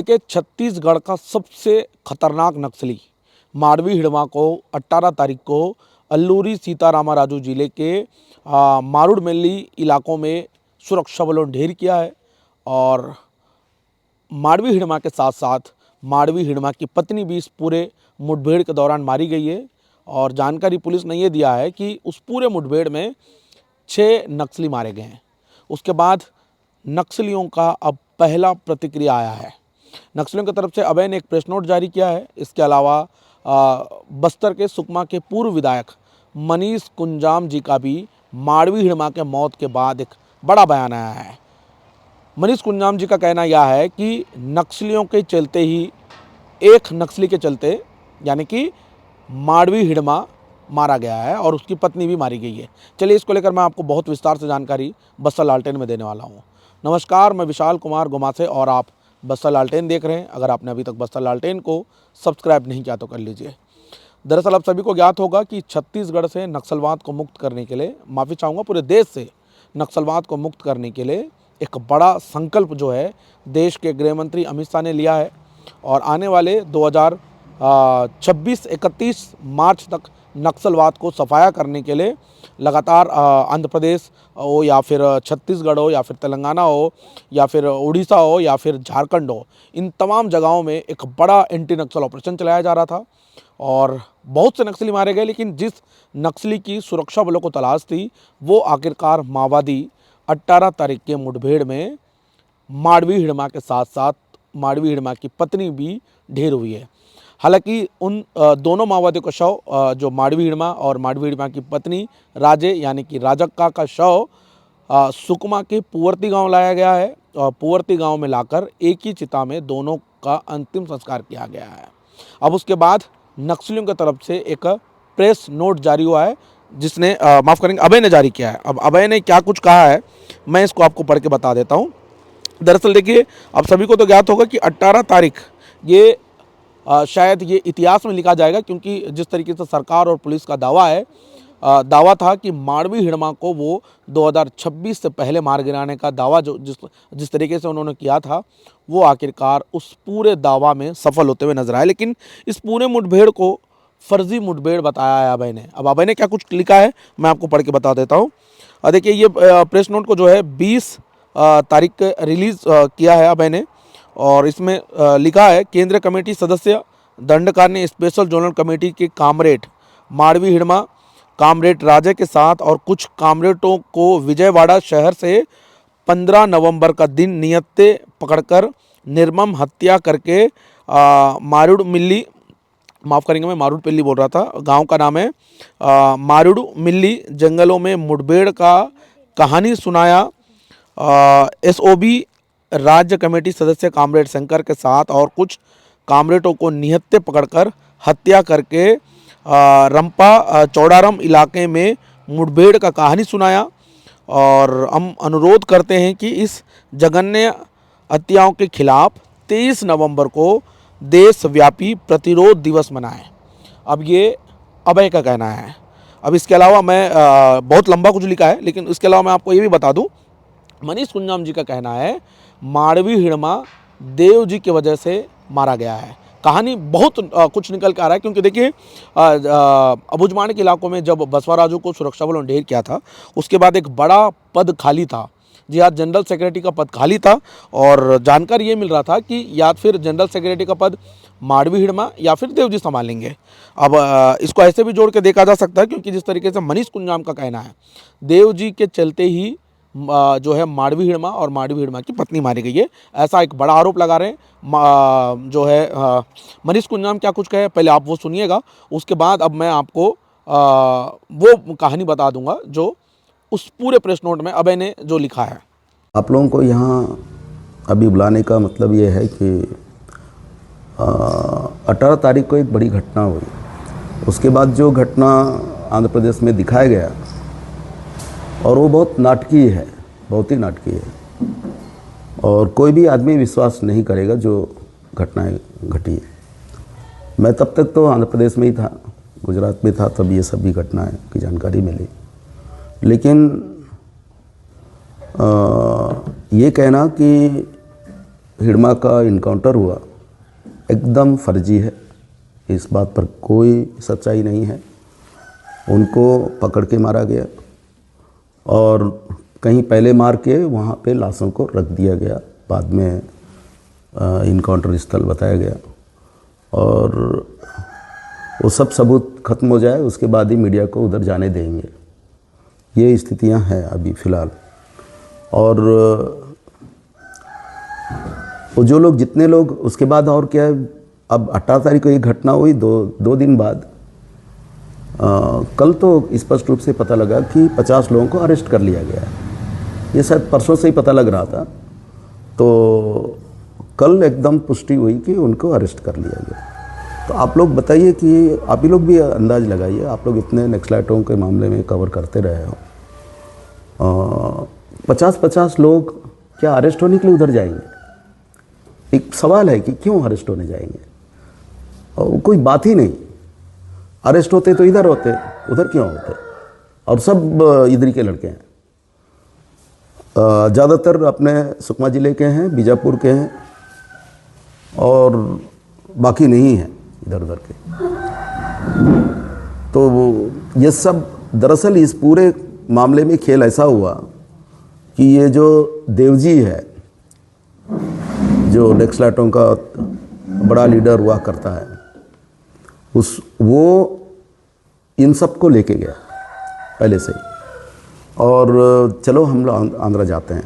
देखिए, छत्तीसगढ़ का सबसे खतरनाक नक्सली माड़वी हिड़वा को 18 तारीख को अल्लूरी सीतारामा राजू जिले के मारूडमेली इलाकों में सुरक्षा बलों ने ढेर किया है। और माड़वी हिड़वा के साथ साथ माड़वी हिड़वा की पत्नी भी इस पूरे मुठभेड़ के दौरान मारी गई है। और जानकारी पुलिस ने ये दिया है कि उस पूरे मुठभेड़ में 6 नक्सली मारे गए हैं। उसके बाद नक्सलियों का अब पहला प्रतिक्रिया आया है। नक्सलियों की तरफ से अभय ने एक प्रेस नोट जारी किया है। इसके अलावा बस्तर के सुकमा के पूर्व विधायक मनीष कुंजाम जी का भी माड़वी हिड़वा के मौत के बाद एक बड़ा बयान आया है। मनीष कुंजाम जी का कहना यह है कि नक्सलियों के चलते ही, एक नक्सली के चलते यानी कि माड़वी हिड़वा मारा गया है और उसकी पत्नी भी मारी गई है। चलिए, इसको लेकर मैं आपको बहुत विस्तार से जानकारी बस्तर लालटेन में देने वाला हूँ। नमस्कार, मैं विशाल कुमार गोमासे और आप बस्तर लालटेन देख रहे हैं। अगर आपने अभी तक बस्तर लालटेन को सब्सक्राइब नहीं किया तो कर लीजिए। दरअसल आप सभी को ज्ञात होगा कि छत्तीसगढ़ से नक्सलवाद को मुक्त करने के लिए, माफ़ी चाहूँगा, पूरे देश से नक्सलवाद को मुक्त करने के लिए एक बड़ा संकल्प जो है देश के गृह मंत्री अमित शाह ने लिया है। और आने वाले 2026-31 मार्च तक नक्सलवाद को सफाया करने के लिए लगातार आंध्र प्रदेश हो या फिर छत्तीसगढ़ हो या फिर तेलंगाना हो या फिर उड़ीसा हो या फिर झारखंड हो, इन तमाम जगहों में एक बड़ा एंटी नक्सल ऑपरेशन चलाया जा रहा था। और बहुत से नक्सली मारे गए, लेकिन जिस नक्सली की सुरक्षा बलों को तलाश थी वो आखिरकार माओवादी 18 तारीख के मुठभेड़ में माड़वी हिड़वा के साथ साथ माड़वी हिड़वा की पत्नी भी ढेर हुई है। हालांकि उन दोनों माओवादियों का शव, जो माड़वी हिड़वा और माड़वी हिड़वा की पत्नी राजे यानी कि राजक्का का शव सुकमा के पुवर्ती गांव लाया गया है। और पुवर्ती गांव में लाकर एक ही चिता में दोनों का अंतिम संस्कार किया गया है। अब उसके बाद नक्सलियों की तरफ से एक प्रेस नोट जारी हुआ है, जिसने माफ़ करेंगे, अभय ने जारी किया है। अब अभय ने क्या कुछ कहा है मैं इसको आपको पढ़ के बता देता हूँ। दरअसल देखिए, आप सभी को तो ज्ञात होगा कि 18 तारीख ये शायद ये इतिहास में लिखा जाएगा, क्योंकि जिस तरीके से सरकार और पुलिस का दावा था कि माड़वी हिड़वा को वो 2026 से पहले मार गिराने का दावा जो जिस तरीके से उन्होंने किया था, वो आखिरकार उस पूरे दावा में सफल होते हुए नजर आए। लेकिन इस पूरे मुठभेड़ को फर्जी मुठभेड़ बताया है अभय ने। अब अभय ने क्या कुछ लिखा है मैं आपको पढ़ के बता देता हूँ। देखिए, ये प्रेस नोट को जो है 20 तारीख को रिलीज़ किया है अभय ने। और इसमें लिखा है, केंद्रीय कमेटी सदस्य दंडकार ने स्पेशल जोनल कमेटी के कामरेड माड़वी हिड़वा, कामरेड राजे के साथ और कुछ कामरेडों को विजयवाड़ा शहर से 15 नवंबर का दिन नियत्ते पकड़कर निर्मम हत्या करके मारूडमिली, माफ़ करेंगे मैं मारूडपल्ली बोल रहा था, गांव का नाम है, मारूडमिली जंगलों में मुठभेड़ का कहानी सुनाया। एसओबी राज्य कमेटी सदस्य कामरेड शंकर के साथ और कुछ कामरेडों को निहत्थे पकड़कर हत्या करके रंपा चौड़ारम इलाके में मुठभेड़ का कहानी सुनाया। और हम अनुरोध करते हैं कि इस जघन्य हत्याओं के खिलाफ 23 नवंबर को देशव्यापी प्रतिरोध दिवस मनाएं। अब ये अभय का कहना है। अब इसके अलावा मैं बहुत लंबा कुछ लिखा है, लेकिन इसके अलावा मैं आपको ये भी बता दूं, मनीष कुंजाम जी का कहना है माड़वी हिड़वा देव जी की वजह से मारा गया है। कहानी बहुत कुछ निकल के आ रहा है, क्योंकि देखिए, अबुझमाड़ के इलाकों में जब बसवा राजू को सुरक्षा बलों ने ढेर किया था, उसके बाद एक बड़ा पद खाली था। जी हाँ, जनरल सेक्रेटरी का पद खाली था। और जानकारी ये मिल रहा था कि या फिर जनरल सेक्रेटरी का पद माड़वी हिड़वा या फिर देव जी संभालेंगे। अब इसको ऐसे भी जोड़ के देखा जा सकता है, क्योंकि जिस तरीके से मनीष कुंजाम का कहना है, देव जी के चलते ही जो है माड़वी हिड़वा और माड़वी हिड़वा की पत्नी मारी गई है, ऐसा एक बड़ा आरोप लगा रहे हैं। जो है मनीष कुंजाम क्या कुछ कहे, पहले आप वो सुनिएगा। उसके बाद अब मैं आपको वो कहानी बता दूंगा जो उस पूरे प्रेस नोट में अभय ने जो लिखा है। आप लोगों को यहाँ अभी बुलाने का मतलब ये है कि 18 तारीख को एक बड़ी घटना हुई। उसके बाद जो घटना आंध्र प्रदेश में दिखाया गया, और वो बहुत नाटकीय है, बहुत ही नाटकीय है। और कोई भी आदमी विश्वास नहीं करेगा जो घटनाएं घटी है। मैं तब तक तो आंध्र प्रदेश में ही था, गुजरात में था, तब ये सभी घटनाएं की जानकारी मिली। लेकिन ये कहना कि हिडमा का इनकाउंटर हुआ एकदम फर्जी है, इस बात पर कोई सच्चाई नहीं है। उनको पकड़ के मारा गया और कहीं पहले मार के वहाँ पे लाशों को रख दिया गया, बाद में इनकाउंटर स्थल बताया गया और वो सब सबूत खत्म हो जाए उसके बाद ही मीडिया को उधर जाने देंगे। ये स्थितियां हैं अभी फ़िलहाल। और वो जो लोग जितने लोग उसके बाद और क्या है, अब 18 तारीख को ये घटना हुई, दो दिन बाद कल तो स्पष्ट रूप से पता लगा कि 50 लोगों को अरेस्ट कर लिया गया है। ये शायद परसों से ही पता लग रहा था, तो कल एकदम पुष्टि हुई कि उनको अरेस्ट कर लिया गया। तो आप लोग बताइए कि आप ही लोग भी अंदाज़ लगाइए, आप लोग इतने नक्सलाइटों के मामले में कवर करते रहे हो, 50-50 लोग क्या अरेस्ट होने के लिए उधर जाएंगे? एक सवाल है कि क्यों अरेस्ट होने जाएंगे? और कोई बात ही नहीं, अरेस्ट होते तो इधर होते, उधर क्यों होते? और सब इधर के लड़के हैं, ज़्यादातर अपने सुकमा ज़िले के हैं, बीजापुर के हैं और बाकी नहीं हैं इधर उधर के। तो ये सब दरअसल इस पूरे मामले में खेल ऐसा हुआ कि ये जो देवजी है, जो नक्सलाइटों का बड़ा लीडर हुआ करता है, वो इन सब को लेके गया पहले से ही। और चलो हम लोग आंध्रा जाते हैं,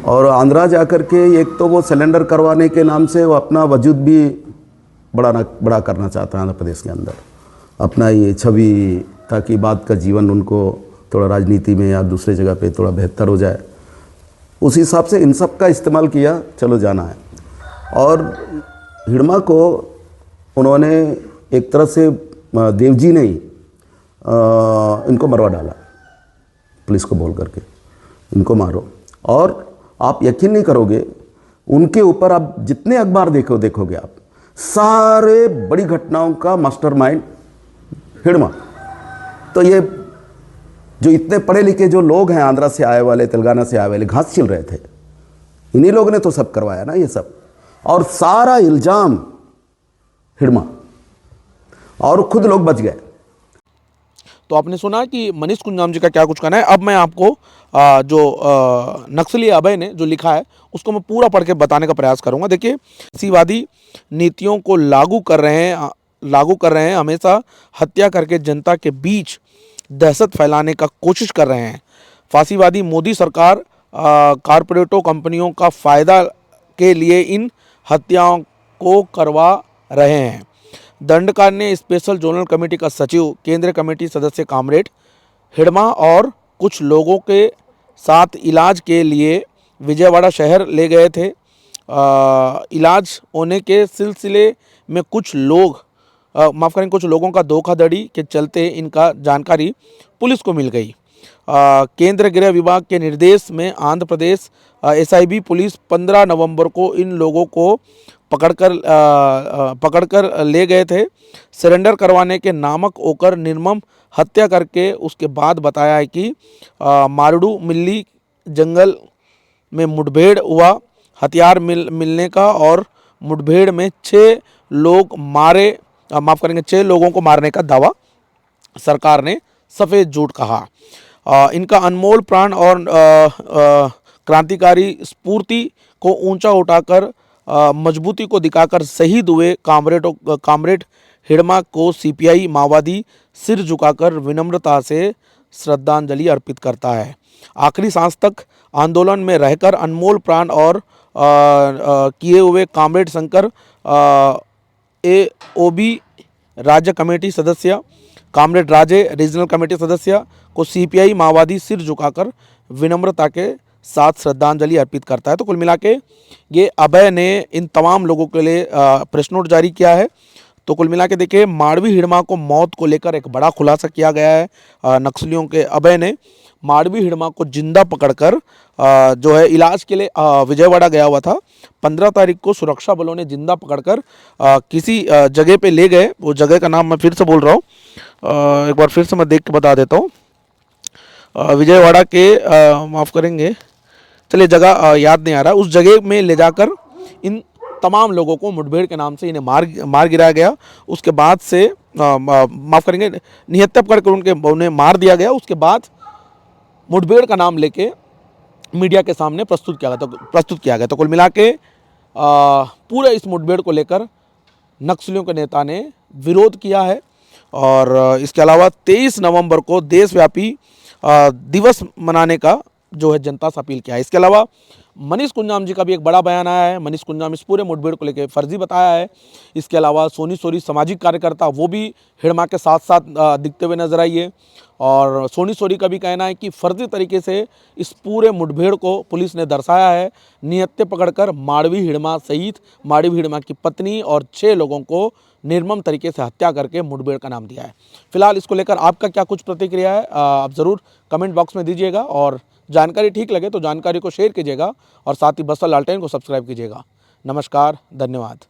और आंध्रा जाकर के एक तो वो सिलेंडर करवाने के नाम से वो अपना वजूद भी बड़ा करना चाहता है आंध्र प्रदेश के अंदर, अपना ये छवि, ताकि बाद का जीवन उनको थोड़ा राजनीति में या दूसरे जगह पे थोड़ा बेहतर हो जाए। उस हिसाब से इन सब का इस्तेमाल किया, चलो जाना है। और हिडमा को उन्होंने एक तरह से देवजी ने ही इनको मरवा डाला, पुलिस को बोल करके इनको मारो। और आप यकीन नहीं करोगे, उनके ऊपर आप जितने अखबार देखोगे आप, सारे बड़ी घटनाओं का मास्टरमाइंड हिडमा। तो ये जो इतने पढ़े लिखे जो लोग हैं, आंध्रा से आए वाले, तेलंगाना से आए वाले, घास छिल रहे थे, इन्हीं लोगों ने तो सब करवाया ना ये सब। और सारा इल्जाम हिडमा, और खुद लोग बच गए। तो आपने सुना कि मनीष कुंजाम जी का क्या कुछ कहना है। अब मैं आपको जो नक्सली अभय ने जो लिखा है उसको मैं पूरा पढ़ के बताने का प्रयास करूंगा। देखिए, फांसीवादी नीतियों को लागू कर रहे हैं, हमेशा हत्या करके जनता के बीच दहशत फैलाने का कोशिश कर रहे हैं। फांसीवादी मोदी सरकार कारपोरेटों कंपनियों का फ़ायदा के लिए इन हत्याओं को करवा रहे हैं। दंडकार ने स्पेशल जोनल कमेटी का सचिव, केंद्रीय कमेटी सदस्य कामरेड हिडमा और कुछ लोगों के साथ इलाज के लिए विजयवाड़ा शहर ले गए थे। इलाज होने के सिलसिले में कुछ लोगों का धोखाधड़ी के चलते इनका जानकारी पुलिस को मिल गई। केंद्रीय गृह विभाग के निर्देश में आंध्र प्रदेश एसआईबी पुलिस 15 नवंबर को इन लोगों को पकड़कर ले गए थे। सरेंडर करवाने के नामक होकर निर्मम हत्या करके उसके बाद बताया है कि मारडू मिल्ली जंगल में मुठभेड़ हुआ, हथियार मिलने का, और मुठभेड़ में 6 लोगों को मारने का दावा सरकार ने सफ़ेद झूठ कहा। इनका अनमोल प्राण और क्रांतिकारी स्फूर्ति को ऊंचा उठाकर मजबूती को दिखाकर शहीद हुए कामरेड हिडमा को सीपीआई माओवादी सिर झुकाकर विनम्रता से श्रद्धांजलि अर्पित करता है। आखिरी सांस तक आंदोलन में रहकर अनमोल प्राण और किए हुए कामरेड शंकर एओबी राज्य कमेटी सदस्य, कामरेड राजे रीजनल कमेटी सदस्य को सीपीआई माओवादी सिर झुकाकर विनम्रता के साथ श्रद्धांजलि अर्पित करता है। तो कुल मिला के ये अभय ने इन तमाम लोगों के लिए प्रेस नोट जारी किया है। तो कुल मिला के देखिए, माड़वी हिडमा को मौत को लेकर एक बड़ा खुलासा किया गया है। नक्सलियों के अभय ने माड़वी हिडमा को जिंदा पकड़कर जो है इलाज के लिए विजयवाड़ा गया हुआ था। 15 तारीख को सुरक्षा बलों ने जिंदा पकड़कर किसी जगह पे ले गए। वो जगह का नाम मैं फिर से बोल रहा हूँ, एक बार फिर से मैं देख के बता देता हूँ। विजयवाड़ा के माफ़ करेंगे, चलिए जगह याद नहीं आ रहा, उस जगह में ले जाकर इन तमाम लोगों को मुठभेड़ के नाम से इन्हें मार गिराया गया। उसके बाद से माफ़ करेंगे, निहत्था पकड़कर उन्हें मार दिया गया। उसके बाद मुठभेड़ का नाम लेके मीडिया के सामने प्रस्तुत किया गया। तो कुल मिला के पूरे इस मुठभेड़ को लेकर नक्सलियों के नेता ने विरोध किया है। और इसके अलावा 23 नवंबर को देशव्यापी दिवस मनाने का जो है जनता से अपील किया है। इसके अलावा मनीष कुंजाम जी का भी एक बड़ा बयान आया है। मनीष कुंजाम इस पूरे मुठभेड़ को लेकर फर्जी बताया है। इसके अलावा सोनी सोरी सामाजिक कार्यकर्ता, वो भी हिड़मा के साथ साथ दिखते हुए नजर आई है। और सोनी सोरी का भी कहना है कि फर्जी तरीके से इस पूरे मुठभेड़ को पुलिस ने दर्शाया है। निहत्थे पकड़कर माड़वी हिड़मा सहित माड़वी हिड़मा की पत्नी और 6 लोगों को निर्मम तरीके से हत्या करके मुठभेड़ का नाम दिया है। फिलहाल इसको लेकर आपका क्या कुछ प्रतिक्रिया है, आप ज़रूर कमेंट बॉक्स में दीजिएगा। और जानकारी ठीक लगे तो जानकारी को शेयर कीजिएगा और साथ ही बस्तर लालटेन को सब्सक्राइब कीजिएगा। नमस्कार, धन्यवाद।